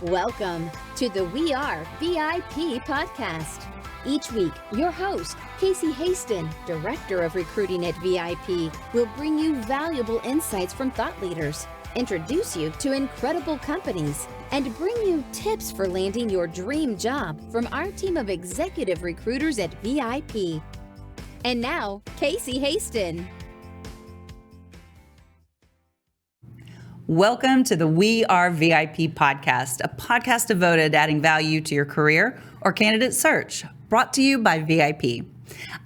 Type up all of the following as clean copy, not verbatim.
Welcome to the We Are VIP podcast. Each week, your host, Casey Hasten, Director of Recruiting at VIP, will bring you valuable insights from thought leaders, introduce you to incredible companies, and bring you tips for landing your dream job from our team of executive recruiters at VIP. And now, Casey Hasten. Welcome to the We Are VIP podcast, a podcast devoted to adding value to your career or candidate search, brought to you by VIP.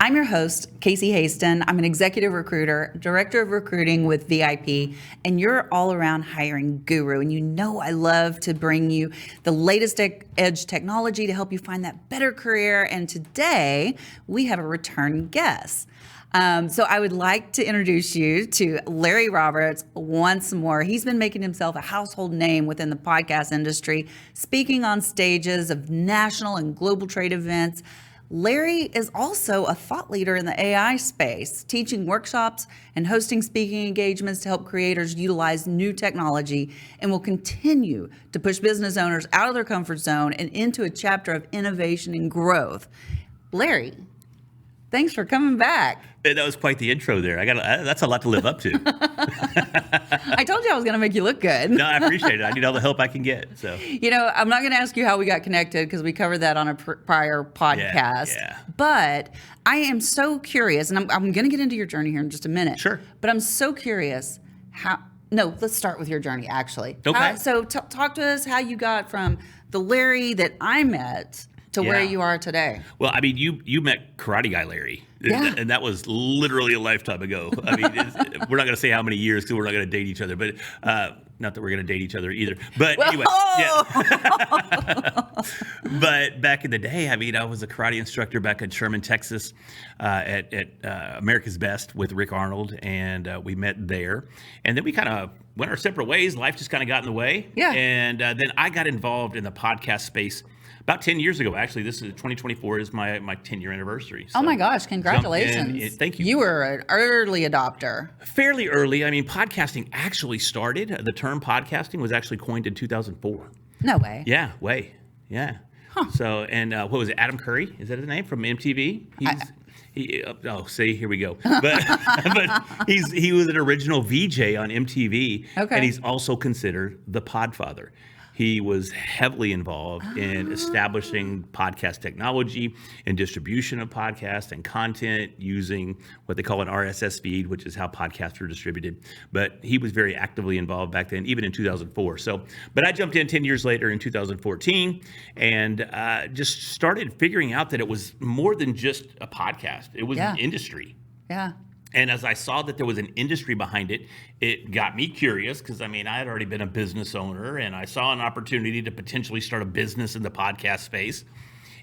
I'm your host, Casey Hasten. I'm an executive recruiter, director of recruiting with VIP, and your all-around hiring guru. And you know I love to bring you the latest edge technology to help you find that better career. And today, we have a return guest. So I would like to introduce you to Larry Roberts once more. He's been making himself a household name within the podcast industry, speaking on stages of national and global trade events. Larry is also a thought leader in the AI space, teaching workshops and hosting speaking engagements to help creators utilize new technology, and will continue to push business owners out of their comfort zone and into a chapter of innovation and growth. Larry, thanks for coming back. That was quite the intro there. That's a lot to live up to. I told you I was going to make you look good. No, I appreciate it. I need all the help I can get. So, I'm not going to ask you how we got connected because we covered that on a prior podcast. Yeah. But I am so curious, and I'm going to get into your journey here in just a minute. Sure. But I'm so curious let's start with your journey, actually. Okay. So talk to us how you got from the Larry that I met to where you are today. Well, I mean, you met Karate Guy Larry, and that was literally a lifetime ago. I mean, we're not going to say how many years because we're not going to date each other, but not that we're going to date each other either. But anyway, But back in the day, I mean, I was a karate instructor back in Sherman, Texas, at America's Best with Rick Arnold, and we met there. And then we kind of went our separate ways. Life just kind of got in the way. Yeah. And then I got involved in the podcast space about 10 years ago. Actually, this is 2024 is my 10-year anniversary. So oh my gosh, congratulations. Thank you. You were an early adopter. Fairly early. I mean, podcasting actually started. The term podcasting was actually coined in 2004. No way. Yeah, way. Yeah. Huh. So, and what was it? Adam Curry? Is that his name? From MTV? Here we go. But he was an original VJ on MTV. Okay. And he's also considered the podfather. He was heavily involved in establishing podcast technology and distribution of podcasts and content using what they call an RSS feed, which is how podcasts are distributed. But he was very actively involved back then, even in 2004. But I jumped in 10 years later in 2014 and just started figuring out that it was more than just a podcast. It was an industry. Yeah. And as I saw that there was an industry behind it, it got me curious because, I mean, I had already been a business owner and I saw an opportunity to potentially start a business in the podcast space.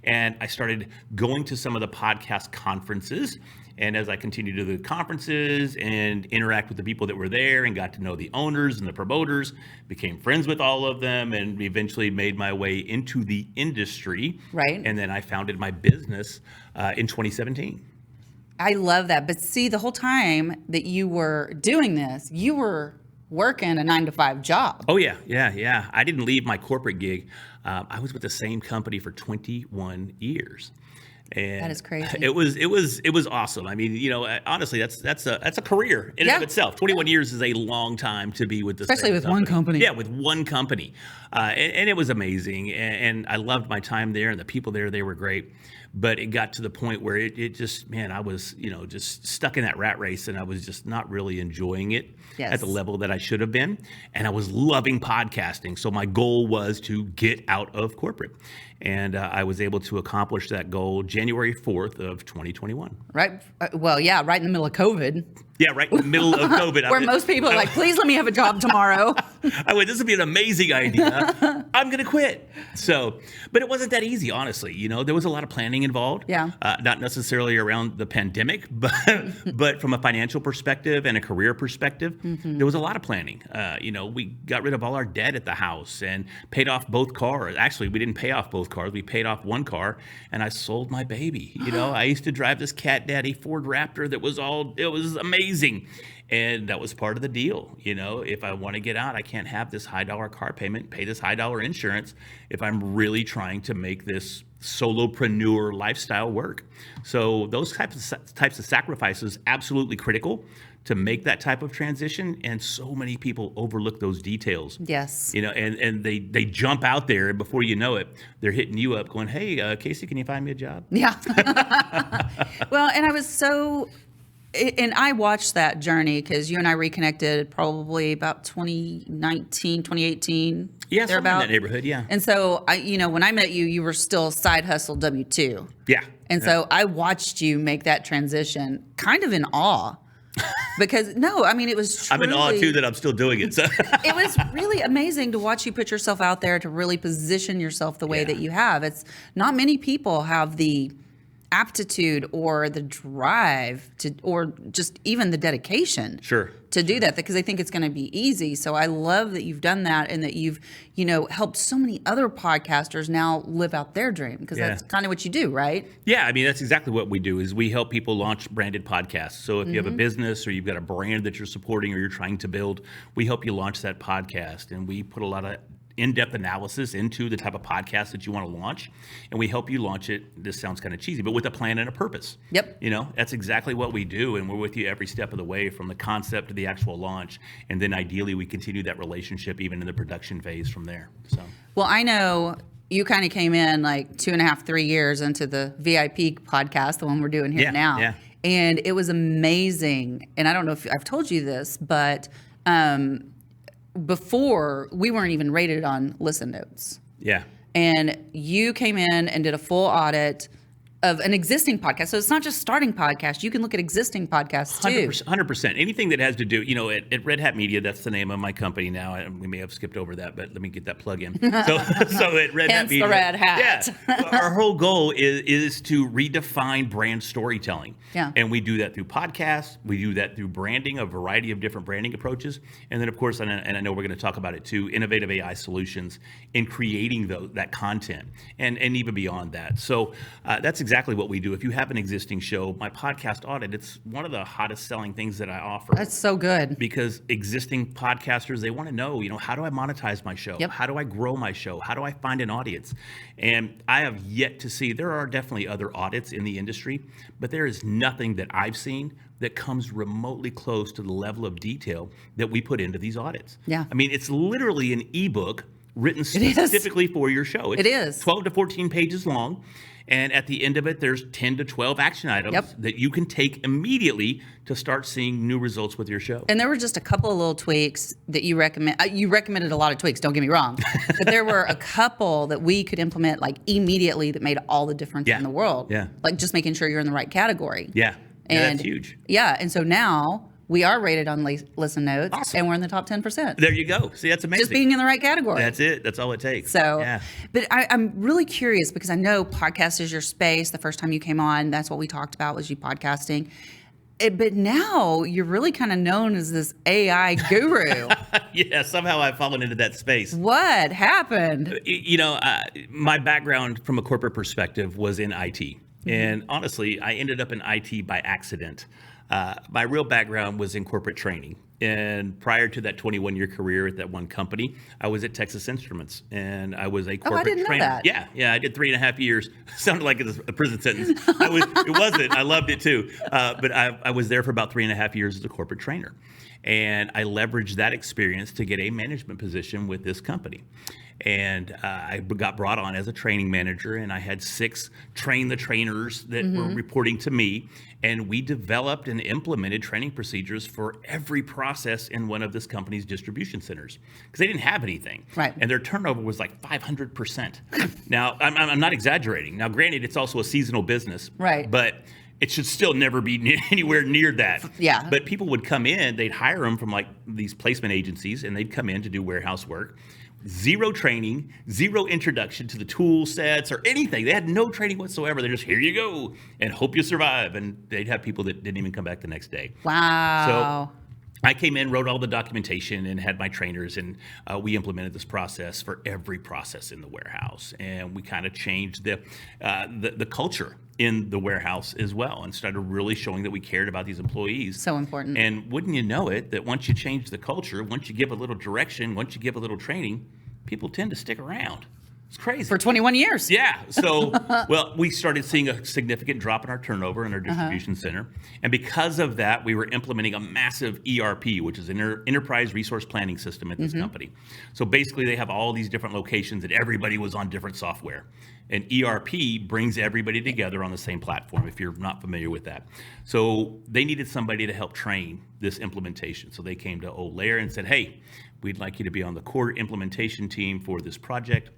And I started going to some of the podcast conferences. And as I continued to do the conferences and interact with the people that were there and got to know the owners and the promoters, became friends with all of them, and eventually made my way into the industry. Right. And then I founded my business in 2017. I love that. But see, the whole time that you were doing this, you were working a 9-to-5 job. Oh, yeah. I didn't leave my corporate gig. I was with the same company for 21 years. And that is crazy. It was awesome. I mean, honestly, that's a career in and of itself. 21 years is a long time to be with the especially same with company. one company. Yeah, with one company, and it was amazing. And I loved my time there, and the people there, they were great. But it got to the point where it just, man, I was, just stuck in that rat race, and I was just not really enjoying it at the level that I should have been. And I was loving podcasting. So my goal was to get out of corporate. And I was able to accomplish that goal January 4th of 2021. Right. Right in the middle of COVID. Yeah, right in the middle of COVID. Where most people are like, please let me have a job tomorrow. I went, this would be an amazing idea. I'm going to quit. But it wasn't that easy, honestly. There was a lot of planning involved. Yeah. Not necessarily around the pandemic, but from a financial perspective and a career perspective, there was a lot of planning. We got rid of all our debt at the house and paid off both cars. Actually, we didn't pay off both cars. We paid off one car, and I sold my baby. I used to drive this Cat Daddy Ford Raptor that was it was amazing. And that was part of the deal. If I want to get out, I can't have this high dollar car payment, pay this high dollar insurance if I'm really trying to make this solopreneur lifestyle work. So those types of sacrifices, absolutely critical to make that type of transition. And so many people overlook those details. Yes. And they jump out there, and before you know it, they're hitting you up going, hey, Casey, can you find me a job? Yeah. Well, and I watched that journey because you and I reconnected probably about 2019, 2018. Yeah, somewhere in that neighborhood, yeah. And so, when I met you, you were still side hustle W-2. Yeah. And so I watched you make that transition kind of in awe. Because, it was truly... I'm in awe, too, that I'm still doing it. So. It was really amazing to watch you put yourself out there to really position yourself the way that you have. It's not many people have the aptitude or the drive to, or just even the dedication to do that, because they think it's going to be easy. So I love that you've done that, and that you've, helped so many other podcasters now live out their dream, because that's kind of what you do, right? Yeah, that's exactly what we do. Is we help people launch branded podcasts. So if you have a business, or you've got a brand that you're supporting or you're trying to build, we help you launch that podcast, and we put a lot of in-depth analysis into the type of podcast that you want to launch, and we help you launch it. This sounds kind of cheesy, but with a plan and a purpose. Yep. That's exactly what we do, and we're with you every step of the way, from the concept to the actual launch, and then ideally we continue that relationship even in the production phase from there. So. Well, I know you kind of came in like 2.5, 3 years into the VIP podcast, the one we're doing here now. Yeah. And it was amazing. And I don't know if I've told you this, but before, we weren't even rated on Listen Notes. Yeah. And you came in and did a full audit of an existing podcast. So it's not just starting podcasts. You can look at existing podcasts too. 100%. Anything that has to do, at Red Hat Media, that's the name of my company now. We may have skipped over that, but let me get that plug in. So at Red Hat Media. the Red Hat. Yeah. Our whole goal is to redefine brand storytelling. Yeah. And we do that through podcasts. We do that through branding, a variety of different branding approaches. And then, of course, and I know we're going to talk about it too, innovative AI solutions in creating that content and even beyond that. So that's exactly what we do. If you have an existing show, my podcast audit, it's one of the hottest selling things that I offer. That's so good. Because existing podcasters, they want to know, how do I monetize my show? Yep. How do I grow my show? How do I find an audience? And I have yet to see, there are definitely other audits in the industry, but there is nothing that I've seen that comes remotely close to the level of detail that we put into these audits. Yeah. It's literally an ebook written specifically for your show. It is 12 to 14 pages long. And at the end of it, there's 10 to 12 action items that you can take immediately to start seeing new results with your show. And there were just a couple of little tweaks that you recommend. You recommended a lot of tweaks, don't get me wrong. But there were a couple that we could implement like immediately that made all the difference in the world. Yeah. Like just making sure you're in the right category. Yeah. And that's huge. Yeah. And so now we are rated on Listen Notes, and we're in the top 10%. There you go. See, that's amazing. Just being in the right category. That's it. That's all it takes. So, yeah. But I'm really curious, because I know podcast is your space. The first time you came on, that's what we talked about, was you podcasting. But now you're really kind of known as this AI guru. Yeah, somehow I've fallen into that space. What happened? My background from a corporate perspective was in IT. Mm-hmm. And honestly, I ended up in IT by accident. My real background was in corporate training. And prior to that 21-year career at that one company, I was at Texas Instruments, and I was a corporate I didn't trainer. know that. Yeah, I did 3.5 years. Sounded like a prison sentence. It wasn't. I loved it too. But I was there for about 3.5 years as a corporate trainer. And I leveraged that experience to get a management position with this company. And I got brought on as a training manager, and I had 6 train the trainers that were reporting to me. And we developed and implemented training procedures for every process in one of this company's distribution centers, because they didn't have anything. Right. And their turnover was like 500%. Now, I'm not exaggerating. Now, granted, it's also a seasonal business. Right. But it should still never be anywhere near that. Yeah. But people would come in, they'd hire them from like these placement agencies, and they'd come in to do warehouse work. Zero training, zero introduction to the tool sets or anything. They had no training whatsoever. They're just, here you go, and hope you survive. And they'd have people that didn't even come back the next day. Wow. I came in, wrote all the documentation, and had my trainers, and we implemented this process for every process in the warehouse. And we kind of changed the culture in the warehouse as well, and started really showing that we cared about these employees. So important. And wouldn't you know it, that once you change the culture, once you give a little direction, once you give a little training, people tend to stick around. It's crazy. For 21 years. Yeah. So, well, we started seeing a significant drop in our turnover in our distribution center. And because of that, we were implementing a massive ERP, which is an enterprise resource planning system at this company. So basically, they have all these different locations and everybody was on different software. And ERP brings everybody together on the same platform, if you're not familiar with that. So they needed somebody to help train this implementation. So they came to old Lair and said, hey, we'd like you to be on the core implementation team for this project.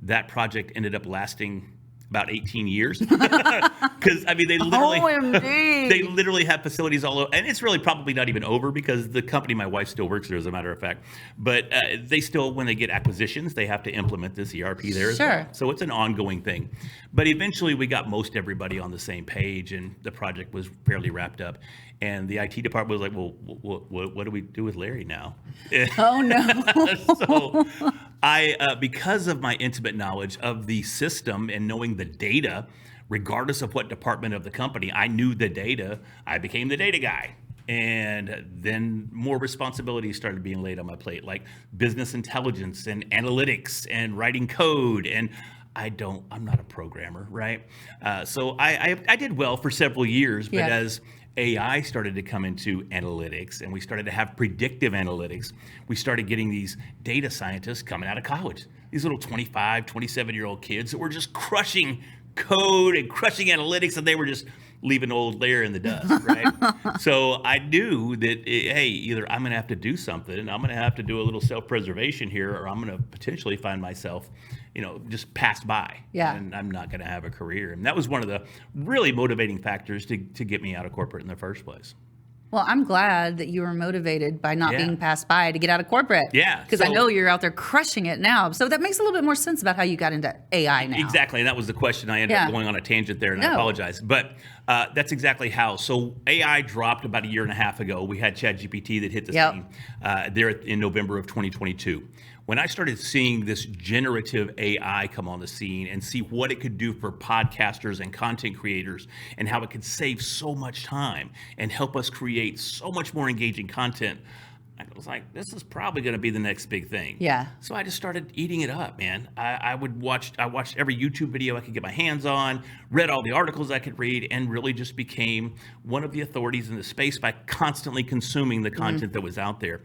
That project ended up lasting about 18 years. Because, I mean, they literally have facilities all over. And it's really probably not even over because the company, my wife still works there, as a matter of fact. But they still, when they get acquisitions, they have to implement this ERP there as well. So it's an ongoing thing. But eventually, we got most everybody on the same page, and the project was fairly wrapped up. And the IT department was like, well, what do we do with Larry now? Oh, no. So I, because of my intimate knowledge of the system and knowing the data, regardless of what department of the company, I knew the data. I became the data guy. And then more responsibilities started being laid on my plate, like business intelligence and analytics and writing code. And I'm not a programmer, right? So I did well for several years, but as AI started to come into analytics and we started to have predictive analytics, we started getting these data scientists coming out of college, these little 25, 27-year-old kids that were just crushing code and crushing analytics, and they were just leaving old Lair in the dust, right? So I knew that, hey, either I'm going to have to do something, and I'm going to have to do a little self-preservation here, or I'm going to potentially find myself, just passed by. Yeah. And I'm not going to have a career. And that was one of the really motivating factors to get me out of corporate in the first place. Well, I'm glad that you were motivated by not being passed by to get out of corporate. Yeah. Because I know you're out there crushing it now. So that makes a little bit more sense about how you got into AI now. Exactly. And that was the question. I ended up going on a tangent there, and I apologize. But that's exactly how. So AI dropped about a year and a half ago. We had ChatGPT that hit the scene there in November of 2022. When I started seeing this generative AI come on the scene and see what it could do for podcasters and content creators and how it could save so much time and help us create so much more engaging content, I was like, this is probably going to be the next big thing. Yeah. So I just started eating it up, man. I watched every YouTube video I could get my hands on, read all the articles I could read, and really just became one of the authorities in the space by constantly consuming the content that was out there.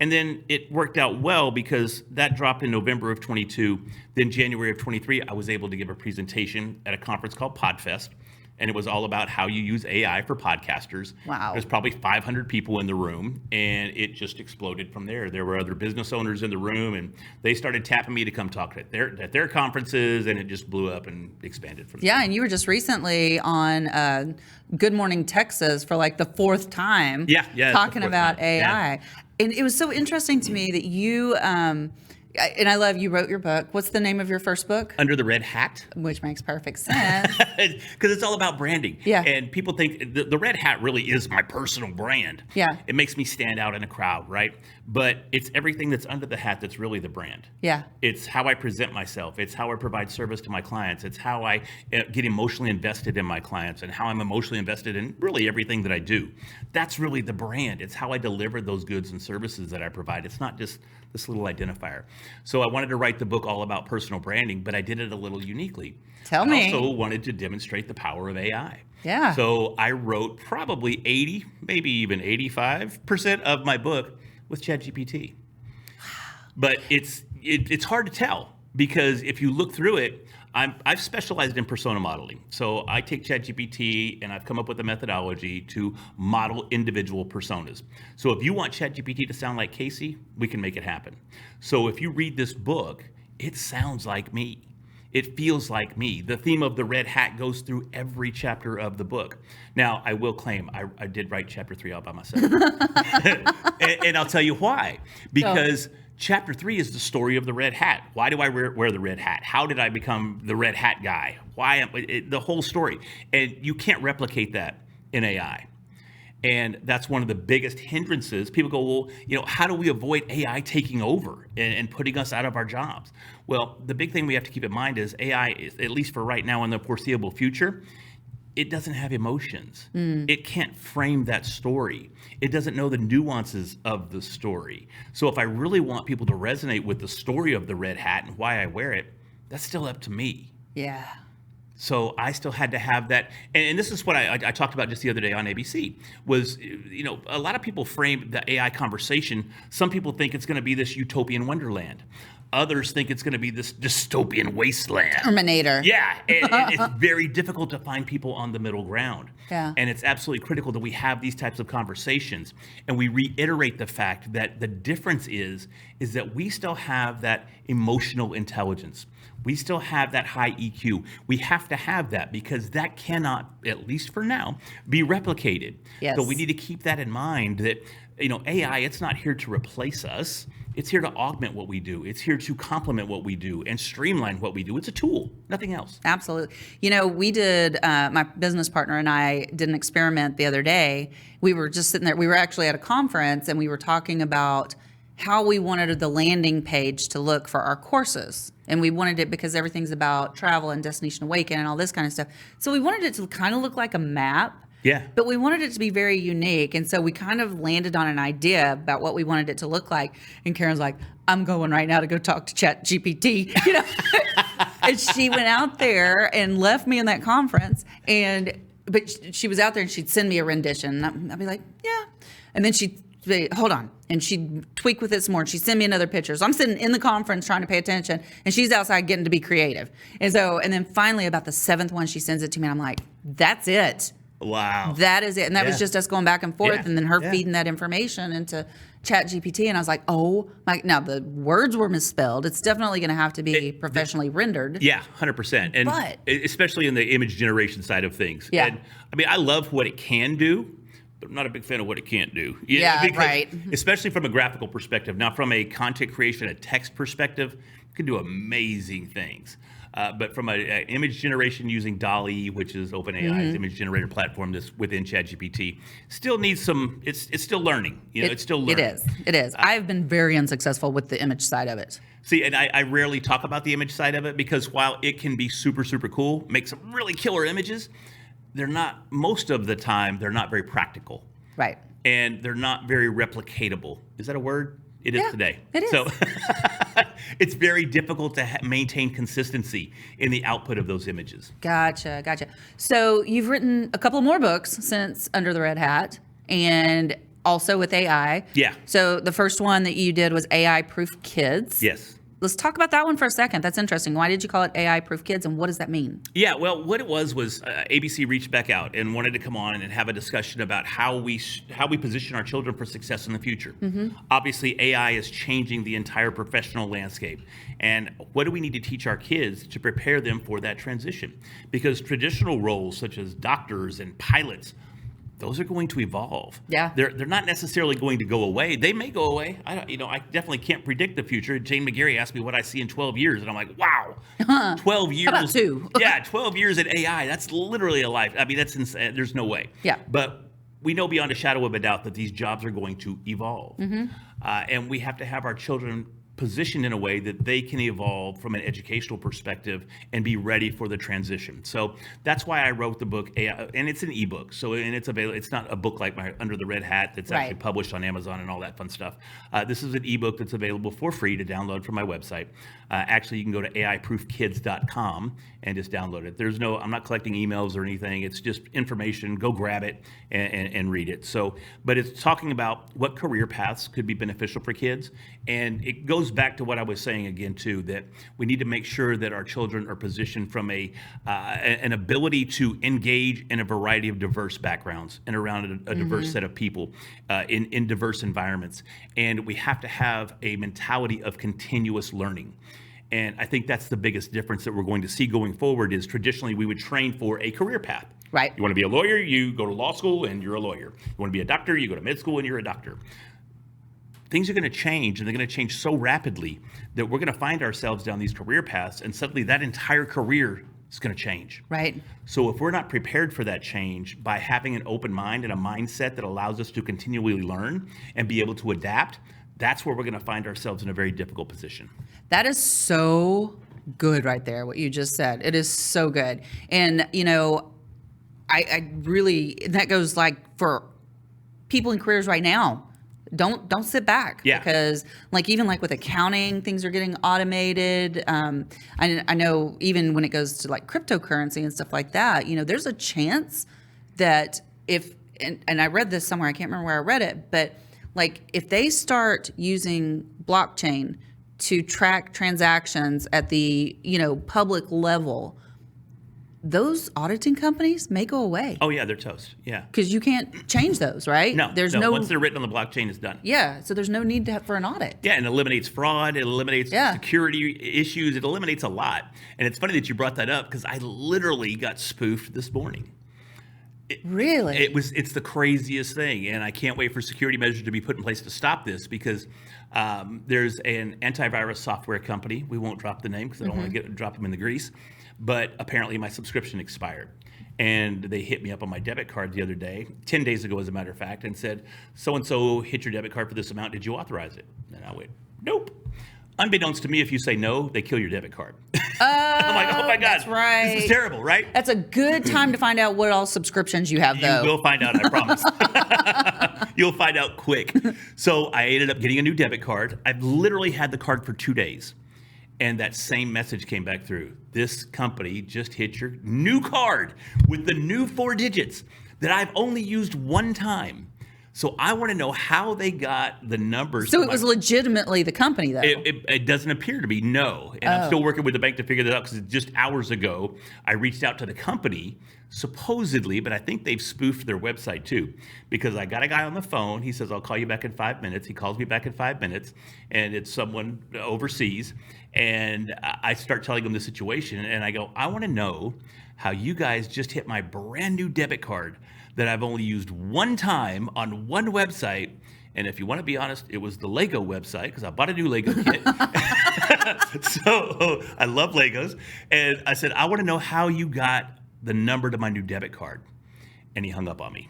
And then it worked out well because that dropped in November of 22. Then January of 23, I was able to give a presentation at a conference called PodFest. And it was all about how you use AI for podcasters. Wow. There's probably 500 people in the room, and it just exploded from there. There were other business owners in the room, and they started tapping me to come talk at their conferences, and it just blew up and expanded from there. Yeah, and you were just recently on Good Morning Texas for like the fourth time talking about AI. Yeah. And it was so interesting to me that you... and I love you wrote your book. What's the name of your first book? Under the Red Hat. Which makes perfect sense. Because it's all about branding. Yeah. And people think the Red Hat really is my personal brand. Yeah. It makes me stand out in a crowd, right? But it's everything that's under the hat that's really the brand. Yeah. It's how I present myself. It's how I provide service to my clients. It's how I get emotionally invested in my clients and how I'm emotionally invested in really everything that I do. That's really the brand. It's how I deliver those goods and services that I provide. It's not just this little identifier. So I wanted to write the book all about personal branding, but I did it a little uniquely. Tell me. I also wanted to demonstrate the power of AI. Yeah. So I wrote probably 80, maybe even 85% of my book with ChatGPT. But it's hard to tell because if you look through it, I've specialized in persona modeling. So I take ChatGPT and I've come up with a methodology to model individual personas. So if you want ChatGPT to sound like Casey, we can make it happen. So if you read this book, it sounds like me. It feels like me. The theme of the Red Hat goes through every chapter of the book. Now, I will claim I did write chapter 3 all by myself. and I'll tell you why. Because Chapter 3 is the story of the Red Hat. Why do I wear the Red Hat? How did I become the Red Hat guy? The whole story. And you can't replicate that in AI. And that's one of the biggest hindrances. People go, well, how do we avoid AI taking over and putting us out of our jobs? Well, the big thing we have to keep in mind is AI, at least for right now in the foreseeable future, it doesn't have emotions. It can't frame that story. It doesn't know the nuances of the story. So if I really want people to resonate with the story of the red hat and why I wear it, that's still up to me. Yeah. So I still had to have that. And this is what I talked about just the other day on ABC, was, a lot of people frame the AI conversation. Some people think it's going to be this utopian wonderland. Others think it's going to be this dystopian wasteland. Terminator. Yeah, and it's very difficult to find people on the middle ground. Yeah. And it's absolutely critical that we have these types of conversations. And we reiterate the fact that the difference is that we still have that emotional intelligence. We still have that high EQ. We have to have that because that cannot, at least for now, be replicated. Yes. So we need to keep that in mind that, AI, it's not here to replace us. It's here to augment what we do. It's here to complement what we do and streamline what we do. It's a tool, nothing else. Absolutely. We did, my business partner and I did an experiment the other day. We were just sitting there. We were actually at a conference and we were talking about how we wanted the landing page to look for our courses. And we wanted it because everything's about travel and Destination Awaken and all this kind of stuff. So we wanted it to kind of look like a map. Yeah. But we wanted it to be very unique. And so we kind of landed on an idea about what we wanted it to look like. And Karen's like, I'm going right now to go talk to ChatGPT. And she went out there and left me in that conference. But she was out there and she'd send me a rendition. And I'd be like, yeah. And then she'd say, hold on. And she'd tweak with it some more. And she'd send me another picture. So I'm sitting in the conference trying to pay attention. And she's outside getting to be creative. And then finally about the 7th one, she sends it to me. And I'm like, that's it. Wow. That is it. And that was just us going back and forth and then her Yeah. feeding that information into ChatGPT. And I was like, oh my, now the words were misspelled. It's definitely going to have to be professionally rendered. Yeah, 100%. And But- especially in the image generation side of things. Yeah. And I love what it can do, but I'm not a big fan of what it can't do. Yeah, because, right. Especially from a graphical perspective. Now, from a content creation, a text perspective, it can do amazing things. But from an image generation using DALL-E, which is OpenAI's image generator platform that's within ChatGPT, still needs some, it's still learning. It's still learning. It is. I've been very unsuccessful with the image side of it. See, and I rarely talk about the image side of it because while it can be super, super cool, make some really killer images, most of the time, they're not very practical. Right. And they're not very replicatable. Is that a word? It is today. It is. So it's very difficult to maintain consistency in the output of those images. Gotcha. So you've written a couple more books since Under the Red Hat and also with AI. Yeah. So the first one that you did was AI Proof Kids. Yes. Let's talk about that one for a second. That's interesting. Why did you call it AI Proof Kids and what does that mean? Yeah, well, what it was ABC reached back out and wanted to come on and have a discussion about how we position our children for success in the future. Obviously, AI is changing the entire professional landscape. And what do we need to teach our kids to prepare them for that transition? Because traditional roles such as doctors and pilots, those are going to evolve. Yeah. They're not necessarily going to go away. They may go away. I definitely can't predict the future. Jane McGarry asked me what I see in 12 years, and I'm like, wow, 12 years. How about 2? Yeah, 12 years in AI. That's literally a life. That's insane. There's no way. Yeah. But we know beyond a shadow of a doubt that these jobs are going to evolve. And we have to have our children positioned in a way that they can evolve from an educational perspective and be ready for the transition. So that's why I wrote the book, and it's an ebook. So, and it's available. It's not a book like my Under the Red Hat that's actually published on Amazon and all that fun stuff. This is an ebook that's available for free to download from my website. Actually, you can go to AIProofKids.com and just download it. I'm not collecting emails or anything. It's just information. Go grab it and read it. So, but it's talking about what career paths could be beneficial for kids. And it goes back to what I was saying again, too, that we need to make sure that our children are positioned from an ability to engage in a variety of diverse backgrounds and around a diverse set of people in diverse environments. And we have to have a mentality of continuous learning. And I think that's the biggest difference that we're going to see going forward is traditionally we would train for a career path. Right. You want to be a lawyer, you go to law school and you're a lawyer. You want to be a doctor, you go to med school and you're a doctor. Things are going to change, and they're going to change so rapidly that we're going to find ourselves down these career paths, and suddenly that entire career it's going to change. Right. So if we're not prepared for that change by having an open mind and a mindset that allows us to continually learn and be able to adapt, that's where we're going to find ourselves in a very difficult position. That is so good right there, what you just said. It is so good. And, I really, that goes like for people in careers right now. Don't sit back. Yeah. Because even with accounting, things are getting automated. I know even when it goes to cryptocurrency and stuff like that, there's a chance that and I read this somewhere, I can't remember where I read it, but if they start using blockchain to track transactions at the, public level, those auditing companies may go away. Oh yeah, they're toast. Yeah. Because you can't change those, right? No, once they're written on the blockchain, it's done. Yeah, so there's no need for an audit. Yeah, and it eliminates fraud, it eliminates security issues, it eliminates a lot. And it's funny that you brought that up because I literally got spoofed this morning. Really? It's the craziest thing, and I can't wait for security measures to be put in place to stop this because there's an antivirus software company. We won't drop the name because I don't want to drop them in the grease. But apparently my subscription expired. And they hit me up on my debit card the other day, 10 days ago as a matter of fact, and said, so-and-so hit your debit card for this amount. Did you authorize it? And I went, nope. Unbeknownst to me, if you say no, they kill your debit card. I'm like, oh my God, that's right. This is terrible, right? That's a good time to find out what all subscriptions you have, though. You will find out, I promise. You'll find out quick. So I ended up getting a new debit card. I've literally had the card for 2 days. And that same message came back through. This company just hit your new card with the new 4 digits that I've only used one time. So I want to know how they got the numbers. So it was legitimately the company, though? It doesn't appear to be, no. And I'm still working with the bank to figure that out because just hours ago, I reached out to the company, supposedly, but I think they've spoofed their website too. Because I got a guy on the phone. He says, I'll call you back in 5 minutes. He calls me back in 5 minutes, and it's someone overseas. And I start telling him the situation, and I go, I want to know how you guys just hit my brand new debit card that I've only used one time on one website. And if you want to be honest, it was the Lego website because I bought a new Lego kit. So I love Legos. And I said, I want to know how you got the number to my new debit card. And he hung up on me.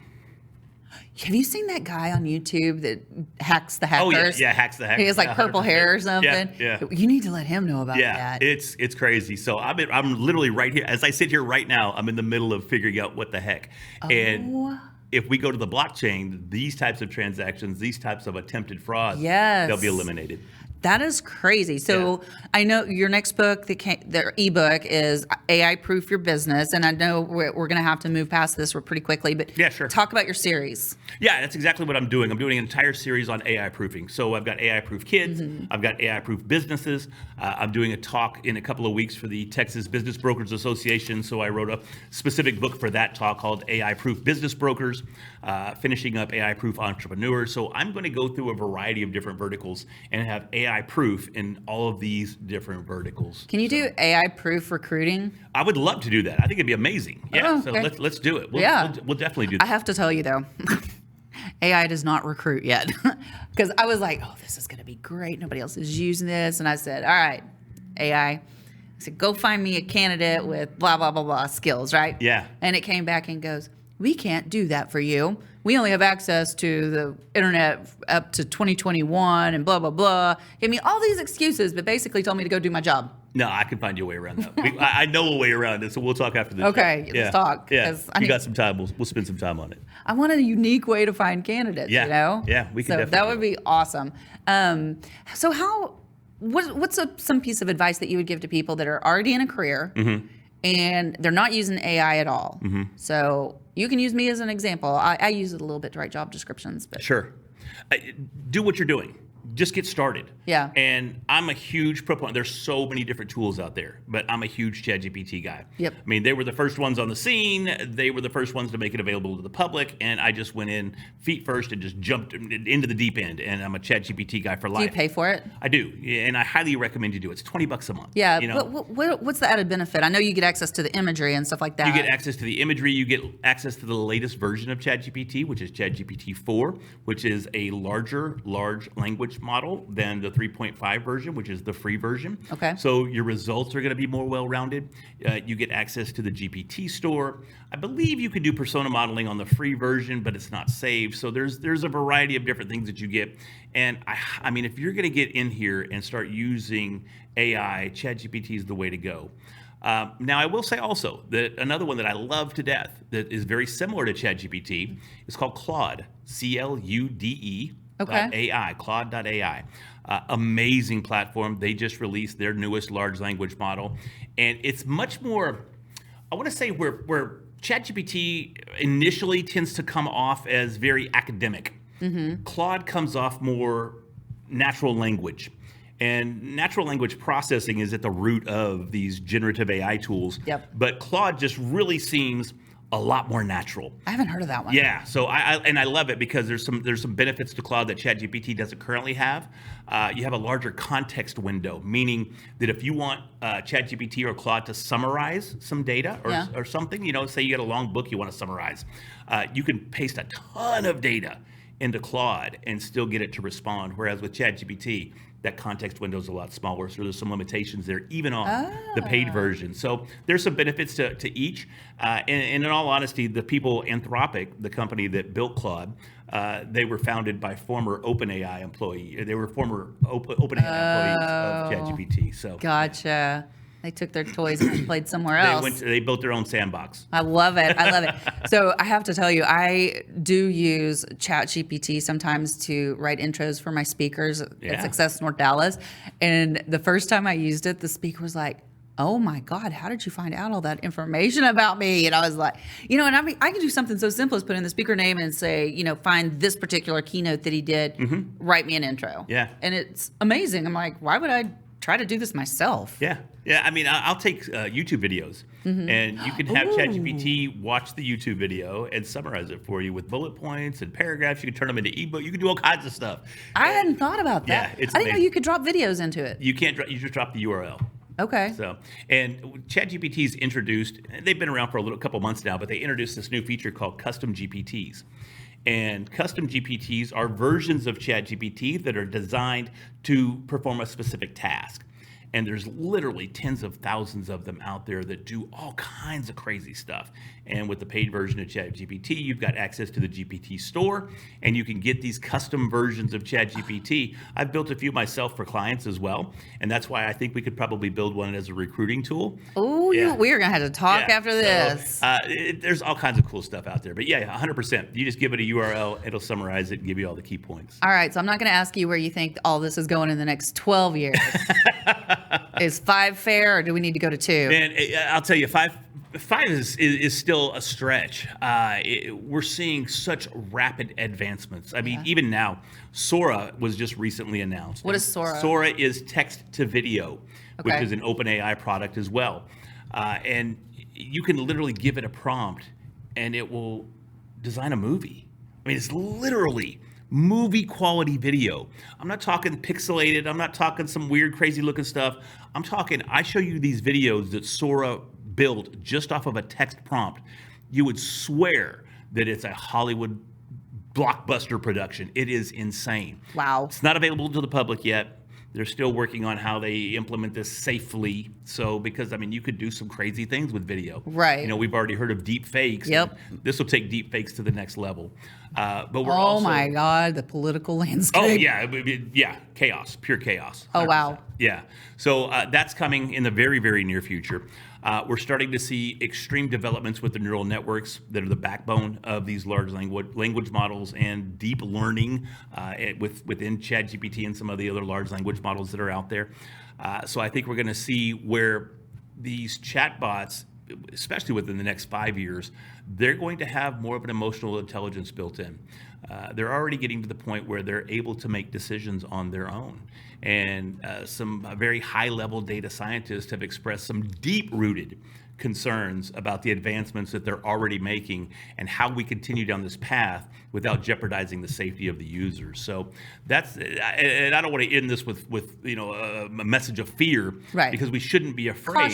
Have you seen that guy on YouTube that hacks the hackers? Oh, yeah, hacks the hackers. He has purple hair or something. Yeah. You need to let him know about yeah, that. it's crazy. So I'm literally right here. As I sit here right now, I'm in the middle of figuring out what the heck. And if we go to the blockchain, these types of transactions, these types of attempted frauds, they'll be eliminated. That is crazy. So I know your next book, the ebook, is AI Proof Your Business, and I know we're going to have to move past this pretty quickly. But sure. Talk about your series. Yeah, that's exactly what I'm doing. I'm doing an entire series on AI proofing. So I've got AI Proof Kids, I've got AI Proof Businesses. I'm doing a talk in a couple of weeks for the Texas Business Brokers Association. So I wrote a specific book for that talk called AI Proof Business Brokers, finishing up AI Proof Entrepreneurs. So I'm going to go through a variety of different verticals and have AI proof in all of these different verticals. Can you do AI proof recruiting? I would love to do that. I think it'd be amazing. Yeah, okay. So let's do it. We'll definitely do that. I have to tell you though, AI does not recruit yet, because I was like, oh, this is going to be great. Nobody else is using this, and I said, all right, AI. I said, go find me a candidate with blah blah blah blah skills, right? Yeah. And it came back and goes, we can't do that for you. We only have access to the internet up to 2021 and blah, blah, blah. Gave me all these excuses, but basically told me to go do my job. No, I can find you a way around that. I know a way around it, so we'll talk after this. Okay, let's talk. Yeah, you got some time. We'll spend some time on it. I want a unique way to find candidates, Yeah. you know? Yeah, we can So definitely that would be awesome. So what's some piece of advice that you would give to people that are already in a career and they're not using AI at all? So you can use me as an example. I use it a little bit to write job descriptions. But Sure. Do what you're doing. Just get started. Yeah. And I'm a huge proponent. There's so many different tools out there, but I'm a huge ChatGPT guy. Yep. I mean, they were the first ones on the scene. They were the first ones to make it available to the public. And I just went in feet first and just jumped into the deep end. And I'm a ChatGPT guy for life. do you pay for it? I do. And I highly recommend you do it. It's $20 a month. Yeah. You know? What's the added benefit? I know you get access to the imagery and stuff like that. You get access to the imagery. You get access to the latest version of ChatGPT, which is ChatGPT 4, which is a large language language model than the 3.5 version, which is the free version. Okay. So your results are going to be more well-rounded. You get access to the GPT store. I believe you can do persona modeling on the free version, but it's not saved. So there's a variety of different things that you get. And I mean, if you're going to get in here and start using AI, ChatGPT is the way to go. Now, I will say also that another one that I love to death that is very similar to ChatGPT is called Claude, CLUDE. Okay. AI, Claude.ai. Amazing platform. They just released their newest large language model. And it's much more, I want to say, where ChatGPT initially tends to come off as very academic. Claude comes off more natural language. And natural language processing is at the root of these generative AI tools. Yep. But Claude just really seems a lot more natural. I haven't heard of that one. Yeah, so I love it because there's some benefits to Claude that ChatGPT doesn't currently have. You have a larger context window, meaning that if you want ChatGPT or Claude to summarize some data or something, say you got a long book you want to summarize, you can paste a ton of data into Claude and still get it to respond. Whereas with ChatGPT, that context window is a lot smaller, so there's some limitations there, even on the paid version. So there's some benefits to each. And in all honesty, the people, Anthropic, the company that built Claude, they were founded by former OpenAI employee. They were former OpenAI employees of ChatGPT. So Gotcha. They took their toys and played somewhere else. they built their own sandbox. I love it. I love it. So I have to tell you, I do use ChatGPT sometimes to write intros for my speakers at Success North Dallas. And the first time I used it, the speaker was like, "Oh my God, how did you find out all that information about me?" And I was like, and I mean, I can do something so simple as put in the speaker name and say, find this particular keynote that he did, write me an intro. Yeah. And it's amazing. I'm like, why would I try to do this myself? Yeah. I mean, I'll take YouTube videos, and you can have ChatGPT watch the YouTube video and summarize it for you with bullet points and paragraphs. You can turn them into ebook. You can do all kinds of stuff. I hadn't thought about that. Yeah, it's I didn't know amazing. you could drop videos into it. You can't. You just drop the URL. Okay. So, and ChatGPT's introduced. They've been around for a couple months now, but they introduced this new feature called custom GPTs. And custom GPTs are versions of ChatGPT that are designed to perform a specific task. And there's literally tens of thousands of them out there that do all kinds of crazy stuff. And with the paid version of ChatGPT, you've got access to the GPT store, and you can get these custom versions of ChatGPT. I've built a few myself for clients as well, and that's why I think we could probably build one as a recruiting tool. Oh, we're going to have to talk after this. There's all kinds of cool stuff out there. But yeah, 100%. You just give it a URL, it'll summarize it and give you all the key points. All right, so I'm not going to ask you where you think all this is going in the next 12 years. Is 5 fair, or do we need to go to 2? And I'll tell you, five is still a stretch. We're seeing such rapid advancements. I mean, even now, Sora was just recently announced. What is Sora? Sora is text to video, which Okay. is an OpenAI product as well. And you can literally give it a prompt, and it will design a movie. I mean, it's literally movie quality video. I'm not talking pixelated. I'm not talking some weird, crazy looking stuff. I'm talking, I show you these videos that Sora built just off of a text prompt. You would swear that it's a Hollywood blockbuster production. It is insane. Wow. It's not available to the public yet. They're still working on how they implement this safely. So, because, I mean, you could do some crazy things with video. Right. We've already heard of deep fakes. Yep. This will take deep fakes to the next level. But we're Oh my God, the political landscape. Oh, yeah. Chaos, pure chaos. Oh, 100%. wow. Yeah. So that's coming in the very, very near future. We're starting to see extreme developments with the neural networks that are the backbone of these large language models and deep learning within ChatGPT and some of the other large language models that are out there. So I think we're going to see where these chatbots, especially within the next 5 years, they're going to have more of an emotional intelligence built in. They're already getting to the point where they're able to make decisions on their own. And some very high-level data scientists have expressed some deep-rooted concerns about the advancements that they're already making and how we continue down this path without jeopardizing the safety of the users. So that's, and I don't want to end this with a message of fear, right? Because we shouldn't be afraid.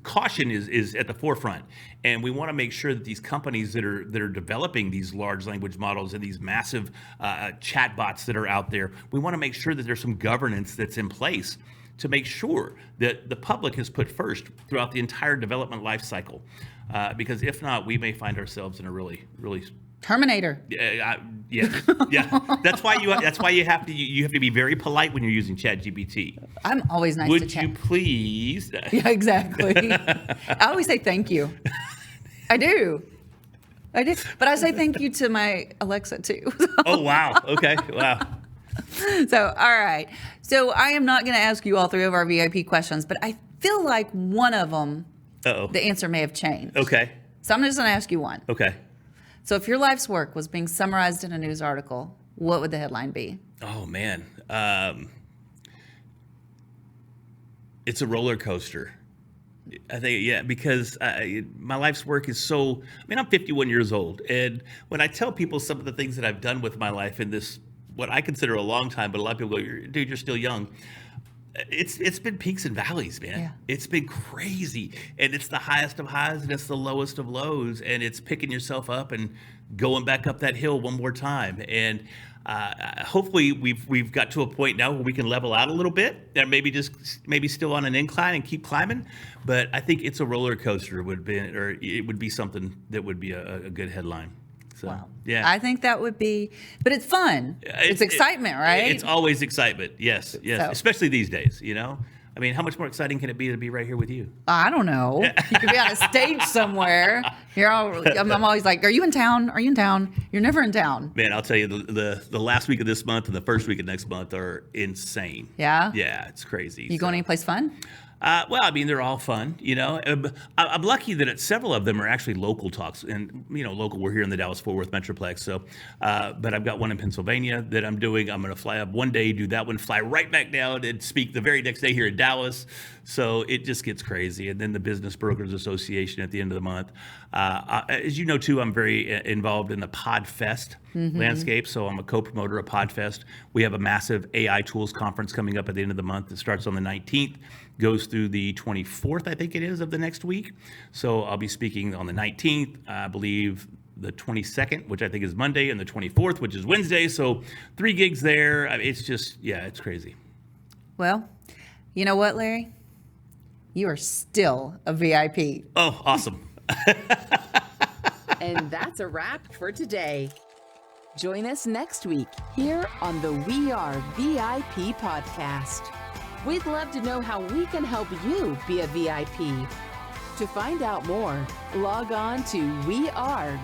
Caution is at the forefront, and we want to make sure that these companies that are developing these large language models and these massive chatbots that are out there, we want to make sure that there's some governance that's in place to make sure that the public is put first throughout the entire development life cycle. Because if not, we may find ourselves in a really Terminator. Yeah. That's why you have to be very polite when you're using ChatGPT. I'm always nice to Would chat. you please? Yeah, exactly. I always say thank you. I do. But I say thank you to my Alexa too. Oh, wow. Okay. Wow. So, all right. So I am not going to ask you all three of our VIP questions, but I feel like one of them, the answer may have changed. Okay. So I'm just going to ask you one. Okay. So if your life's work was being summarized in a news article, what would the headline be? Oh, man. It's a roller coaster. I think, yeah, because my life's work is I'm 51 years old. And when I tell people some of the things that I've done with my life in this, what I consider a long time, but a lot of people go, dude, you're still young. It's been peaks and valleys, man. Yeah. It's been crazy. And it's the highest of highs and it's the lowest of lows. And it's picking yourself up and going back up that hill one more time. And hopefully we've got to a point now where we can level out a little bit and maybe still on an incline and keep climbing. But I think it's a roller coaster it would be something that would be a good headline. So, wow. Yeah. I think that would be, but it's fun. It's excitement, right? It's always excitement. Yes. So. Especially these days, I mean, how much more exciting can it be to be right here with you? I don't know. You could be on a stage somewhere. I'm always like, are you in town? Are you in town? You're never in town. Man, I'll tell you, the last week of this month and the first week of next month are insane. Yeah? Yeah, it's crazy. You going anyplace fun? Well, I mean, they're all fun, I'm lucky that several of them are actually local talks. And, local, we're here in the Dallas-Fort Worth Metroplex. So, but I've got one in Pennsylvania that I'm doing. I'm going to fly up one day, do that one, fly right back down and speak the very next day here in Dallas. So it just gets crazy. And then the Business Brokers Association at the end of the month. As you know, too, I'm very involved in the PodFest landscape. So I'm a co-promoter of PodFest. We have a massive AI tools conference coming up at the end of the month. It starts on the 19th, goes through the 24th, I think it is, of the next week. So I'll be speaking on the 19th, I believe the 22nd, which I think is Monday, and the 24th, which is Wednesday. So 3 gigs there. It's just, it's crazy. Well, you know what, Larry? You are still a VIP. Oh, awesome. And that's a wrap for today. Join us next week here on the We Are VIP podcast. We'd love to know how we can help you be a VIP. To find out more, log on to wearevip.com.